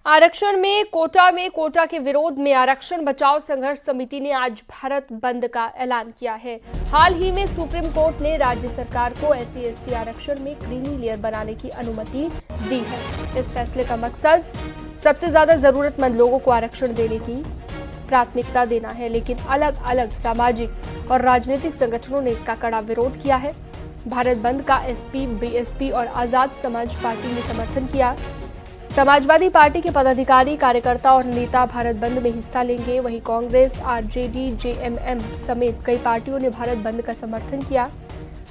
आरक्षण में कोटा के विरोध में आरक्षण बचाओ संघर्ष समिति ने आज भारत बंद का ऐलान किया है। हाल ही में सुप्रीम कोर्ट ने राज्य सरकार को SC/ST आरक्षण में क्रीमी लेयर बनाने की अनुमति दी है। इस फैसले का मकसद सबसे ज्यादा जरूरतमंद लोगों को आरक्षण देने की प्राथमिकता देना है, लेकिन अलग अलग सामाजिक और राजनीतिक संगठनों ने इसका कड़ा विरोध किया है। भारत बंद का SP, BSP और आजाद समाज पार्टी ने समर्थन किया। समाजवादी पार्टी के पदाधिकारी, कार्यकर्ता और नेता भारत बंद में हिस्सा लेंगे। वहीं कांग्रेस, RJD, JMM समेत कई पार्टियों ने भारत बंद का समर्थन किया।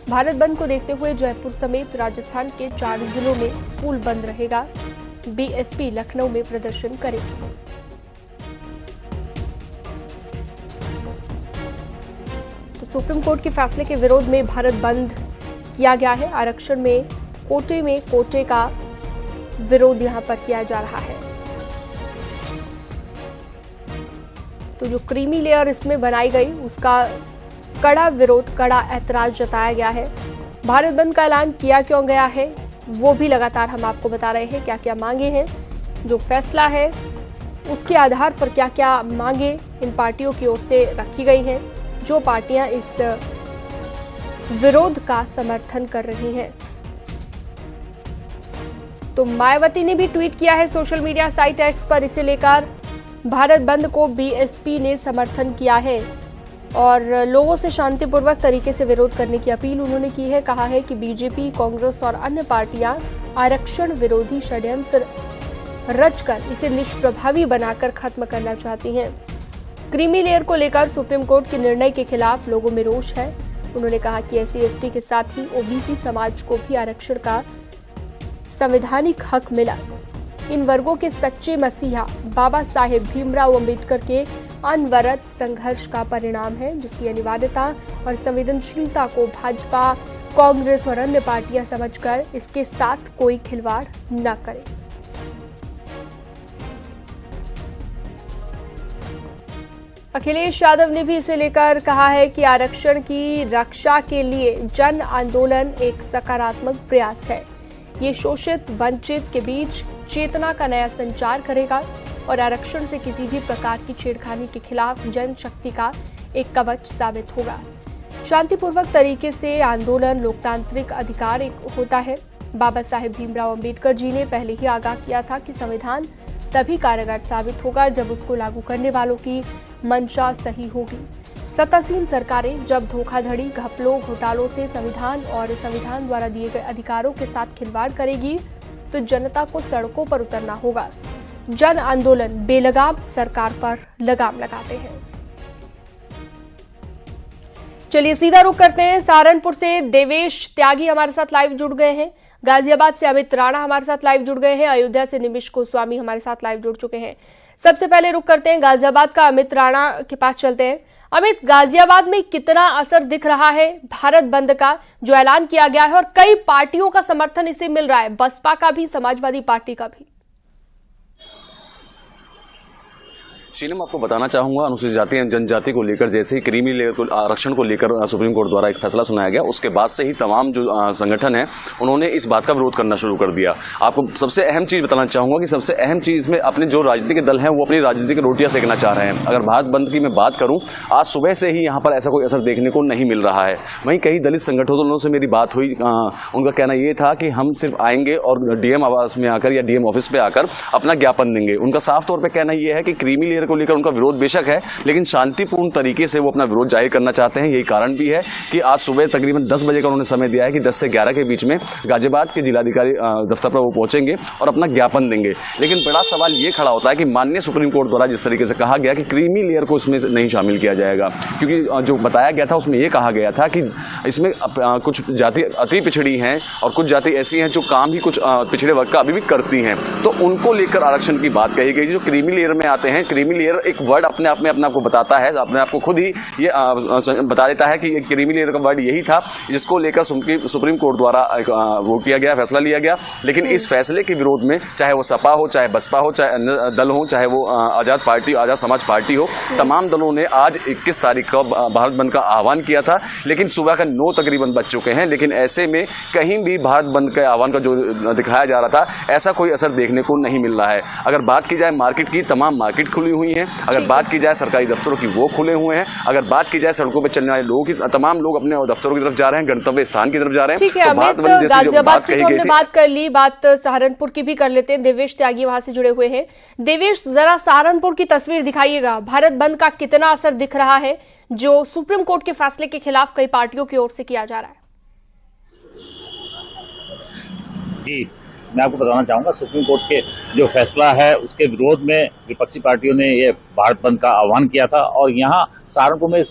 भारत बंद को देखते हुए जयपुर समेत राजस्थान के 4 जिलों में स्कूल बंद रहेगा। BSP लखनऊ में प्रदर्शन करेगी। तो सुप्रीम कोर्ट के फैसले के विरोध में भारत बंद किया गया है। आरक्षण में कोटे का विरोध यहां पर किया जा रहा है। तो जो क्रीमी लेयर इसमें बनाई गई उसका कड़ा विरोध, कड़ा ऐतराज जताया गया है। भारत बंद का ऐलान किया क्यों गया है वो भी लगातार हम आपको बता रहे हैं। क्या क्या मांगे हैं, जो फैसला है उसके आधार पर क्या क्या मांगे इन पार्टियों की ओर से रखी गई हैं, जो पार्टियां इस विरोध का समर्थन कर रही हैं। तो मायावती ने भी ट्वीट किया है सोशल मीडिया साइट X पर। इसे लेकर भारत बंद को BSP ने समर्थन किया है और लोगों से शांतिपूर्वक तरीके से विरोध करने की अपील उन्होंने की है। कहा है कि BJP, कांग्रेस और अन्य पार्टियां आरक्षण विरोधी षड्यंत्र रचकर इसे निष्प्रभावी बनाकर खत्म करना चाहती हैं। क्रीमी लेयर को लेकर सुप्रीम कोर्ट के निर्णय के खिलाफ लोगों में रोष है। उन्होंने कहा कि SC/ST के साथ ही OBC समाज को भी आरक्षण का संवैधानिक हक मिला। इन वर्गों के सच्चे मसीहा बाबा साहेब भीमराव अंबेडकर के अनवरत संघर्ष का परिणाम है, जिसकी अनिवार्यता और संवेदनशीलता को भाजपा, कांग्रेस और अन्य पार्टियां समझकर इसके साथ कोई खिलवाड़ न करें। अखिलेश यादव ने भी इसे लेकर कहा है कि आरक्षण की रक्षा के लिए जन आंदोलन एक सकारात्मक प्रयास है। ये शोषित वंचित के बीच चेतना का नया संचार करेगा और आरक्षण से किसी भी प्रकार की छेड़खानी के खिलाफ जनशक्ति का एक कवच साबित होगा। शांतिपूर्वक तरीके से आंदोलन लोकतांत्रिक अधिकार एक होता है। बाबा साहेब भीमराव अंबेडकर जी ने पहले ही आगाह किया था कि संविधान तभी कारगर साबित होगा जब उसको लागू करने वालों की मंशा सही होगी। सत्तासीन सरकारें जब धोखाधड़ी, घपलों, घोटालों से संविधान और संविधान द्वारा दिए गए अधिकारों के साथ खिलवाड़ करेगी तो जनता को सड़कों पर उतरना होगा। जन आंदोलन बेलगाम सरकार पर लगाम लगाते हैं। चलिए सीधा रुख करते हैं। सहारनपुर से देवेश त्यागी हमारे साथ लाइव जुड़ गए हैं। गाजियाबाद से अमित राणा हमारे साथ लाइव जुड़ गए हैं। अयोध्या से निमिष गोस्वामी हमारे साथ लाइव जुड़ चुके हैं। सबसे पहले रुख करते हैं गाजियाबाद का, अमित राणा के पास चलते हैं। अमित, गाजियाबाद में कितना असर दिख रहा है भारत बंद का जो ऐलान किया गया है और कई पार्टियों का समर्थन इसे मिल रहा है, बसपा का भी, समाजवादी पार्टी का भी? शीलम, आपको बताना चाहूंगा, अनुसूचित जाति एवं जनजाति को लेकर जैसे ही क्रीमी लेयर को आरक्षण को लेकर सुप्रीम कोर्ट द्वारा एक फैसला सुनाया गया, उसके बाद से ही तमाम जो संगठन है उन्होंने इस बात का विरोध करना शुरू कर दिया। आपको सबसे अहम चीज बताना चाहूंगा कि सबसे अहम चीज में अपने जो राजनीतिक दल हैं वो अपनी राजनीतिक रोटियां सेकना चाह रहे हैं। अगर भारत बंद की मैं बात करूं, आज सुबह से ही यहाँ पर ऐसा कोई असर देखने को नहीं मिल रहा है। वहीं कई दलित संगठनों से मेरी बात हुई, उनका कहना ये था कि हम सिर्फ आएंगे और DM आवास में आकर या DM ऑफिस पे आकर अपना ज्ञापन देंगे। उनका साफ तौर पर कहना यह है कि क्रीमी लेयर को लेकर उनका विरोध बेशक है, लेकिन शांतिपूर्ण तरीके से वो अपना विरोध जाहिर करना चाहते हैं। यही कारण भी है कि आज सुबह तकरीबन 10 बजे का उन्होंने समय दिया है कि 10 से 11 के बीच में गाजियाबाद के जिलाधिकारी दफ्तर पर वो पहुंचेंगे और अपना ज्ञापन देंगे। लेकिन बड़ा सवाल ये खड़ा होता है कि माननीय सुप्रीम कोर्ट द्वारा जिस तरीके से कहा गया कि क्रीमी लेयर को इसमें नहीं शामिल किया जाएगा, क्योंकि जो बताया गया था उसमें यह कहा गया था कि इसमें कुछ जाति अति पिछड़ी हैं और कुछ जाति ऐसी हैं जो काम ही कुछ पिछड़े वर्ग का अभी भी करती हैं, तो उनको लेकर आरक्षण की बात कही गई। जो क्रीमी लेयर में आते हैं, क्रीमी लेयर एक वर्ड अपने आप में अपने आप को बताता है, अपने आप को खुद ही ये बता देता है कि ये क्रीमी लेयर का वर्ड यही था जिसको लेकर सुप्रीम कोर्ट द्वारा वो किया गया, फैसला लिया गया। लेकिन इस फैसले के विरोध में चाहे वो सपा हो, चाहे बसपा हो, चाहे अन्य दल हो, चाहे वो आजाद समाज पार्टी हो, तमाम दलों ने आज 21 तारीख को भारत बंद का आह्वान किया था। लेकिन सुबह का 9 तकरीबन बज चुके हैं, लेकिन ऐसे में कहीं भी भारत बंद के आह्वान का जो दिखाया जा रहा था ऐसा कोई असर देखने को नहीं मिल रहा है। अगर बात की जाए मार्केट की, तमाम मार्केट खुली हुई हैं। अगर बात की जाए सरकारी दफ्तरों की, वो खुले हुए हैं। अगर बात की जाए सड़कों पर चलने वाले लोगों की, तमाम लोग अपने दफ्तरों की तरफ जा रहे हैं, गंतव्य स्थान की तरफ जा रहे हैं। ठीक है, गाजियाबाद की तो हमने बात कर ली, बात सहारनपुर की भी कर लेते हैं। देवेश त्यागी वहां से जुड़े हुए हैं। देवेश, जरा सहारनपुर की तस्वीर दिखाइएगा, भारत बंद का कितना असर दिख रहा है जो सुप्रीम कोर्ट के फैसले के खिलाफ कई पार्टियों की ओर से किया जा रहा है? जी, मैं आपको बताना चाहूंगा, सुप्रीम कोर्ट के जो फैसला है उसके विरोध में विपक्षी पार्टियों ने ये भारत बंद का आह्वान किया था और यहाँ सहारनपुर में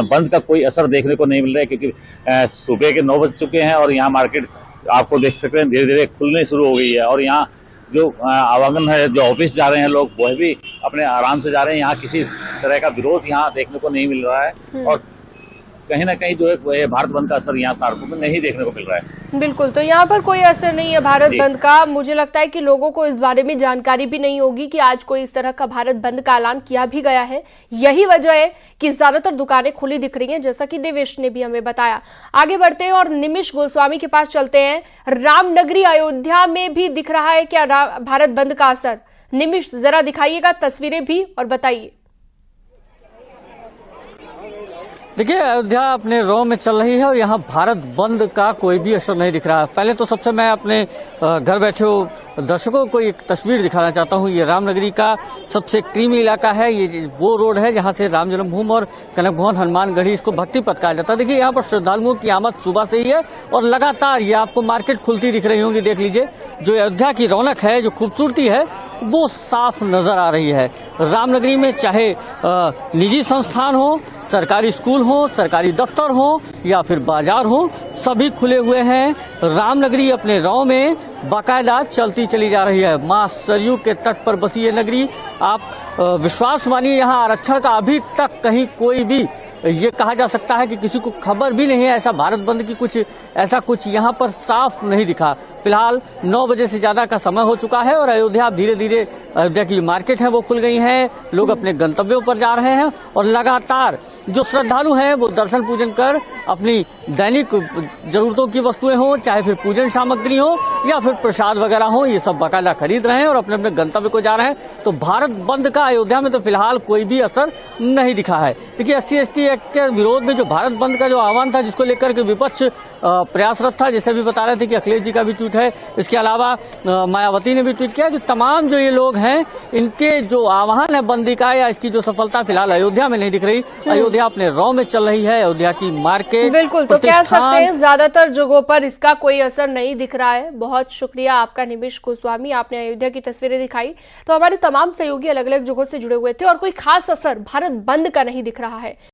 बंद का कोई असर देखने को नहीं मिल रहा है क्योंकि सुबह के 9 बज चुके हैं और यहाँ मार्केट आपको देख सकते हैं धीरे धीरे खुलने शुरू हो गई है और यहाँ जो आवागमन है, जो ऑफिस जा रहे हैं लोग, वह भी अपने आराम से जा रहे हैं। यहाँ किसी तरह का विरोध यहाँ देखने को नहीं मिल रहा है और कहीं ना कहीं जो है भारत बंद का असर यहाँ सहारनपुर में नहीं देखने को मिल रहा है। बिल्कुल, तो यहाँ पर कोई असर नहीं है भारत बंद का। मुझे लगता है कि लोगों को इस बारे में जानकारी भी नहीं होगी कि आज कोई इस तरह का भारत बंद का ऐलान किया भी गया है। यही वजह है कि ज्यादातर दुकानें खुली दिख रही हैं, जैसा कि देवेश ने भी हमें बताया। आगे बढ़ते हैं और निमिष गोस्वामी के पास चलते हैं। रामनगरी अयोध्या में भी दिख रहा है क्या भारत बंद का असर? निमिष, जरा दिखाइएगा तस्वीरें भी और बताइए। देखिए, अयोध्या अपने रॉ में चल रही है और यहाँ भारत बंद का कोई भी असर नहीं दिख रहा है। पहले तो सबसे मैं अपने घर बैठे हो दर्शकों को एक तस्वीर दिखाना चाहता हूँ। ये रामनगरी का सबसे क्रीमी इलाका है। ये वो रोड है जहाँ से राम जन्मभूमि और कनक भवन हनुमानगढ़ी, इसको भक्ति पथ कहा जाता है। देखिए, यहाँ पर श्रद्धालुओं की आमद सुबह से ही है और लगातार ये आपको मार्केट खुलती दिख रही होंगी। देख लीजिए, जो अयोध्या की रौनक है, जो खूबसूरती है, वो साफ नजर आ रही है। रामनगरी में चाहे निजी संस्थान हो, सरकारी स्कूल हो, सरकारी दफ्तर हो या फिर बाजार हो, सभी खुले हुए हैं। रामनगरी अपने रॉ में बाकायदा चलती चली जा रही है। मां सरयू के तट पर बसी ये नगरी, आप विश्वास मानिए, यहाँ आरक्षण का अभी तक कहीं कोई भी ये कहा जा सकता है कि किसी को खबर भी नहीं है ऐसा भारत बंद की ऐसा कुछ यहाँ पर साफ नहीं दिखा। फिलहाल 9 बजे से ज्यादा का समय हो चुका है और अयोध्या धीरे धीरे, अयोध्या की मार्केट है वो खुल गई है, लोग अपने गंतव्यों पर जा रहे हैं और लगातार जो श्रद्धालु हैं वो दर्शन पूजन कर अपनी दैनिक जरूरतों की वस्तुएं हो, चाहे फिर पूजन सामग्री हो या फिर प्रसाद वगैरह हो, ये सब बाकायदा खरीद रहे हैं और अपने अपने गंतव्य को जा रहे हैं। तो भारत बंद का अयोध्या में तो फिलहाल कोई भी असर नहीं दिखा है। देखिए, SC/ST एक्ट के विरोध में जो भारत बंद का जो आह्वान था, जिसको लेकर के विपक्ष प्रयासरत था, जैसे भी बता रहे थे कि अखिलेश जी का भी ट्वीट है, इसके अलावा मायावती ने भी ट्वीट किया कि तमाम जो ये लोग हैं, इनके जो आह्वान है बंदी का या इसकी जो सफलता फिलहाल अयोध्या में नहीं दिख रही। अयोध्या अपने रॉ में चल रही है, अयोध्या की मार्केट, बिल्कुल, तो कह सकते हैं ज्यादातर जगहों पर इसका कोई असर नहीं दिख रहा है। बहुत शुक्रिया आपका निमिष गोस्वामी, आपने अयोध्या की तस्वीरें दिखाई। तो हमारे तमाम सहयोगी अलग अलग जगहों से जुड़े हुए थे और कोई खास असर भारत बंद का नहीं दिख रहा है।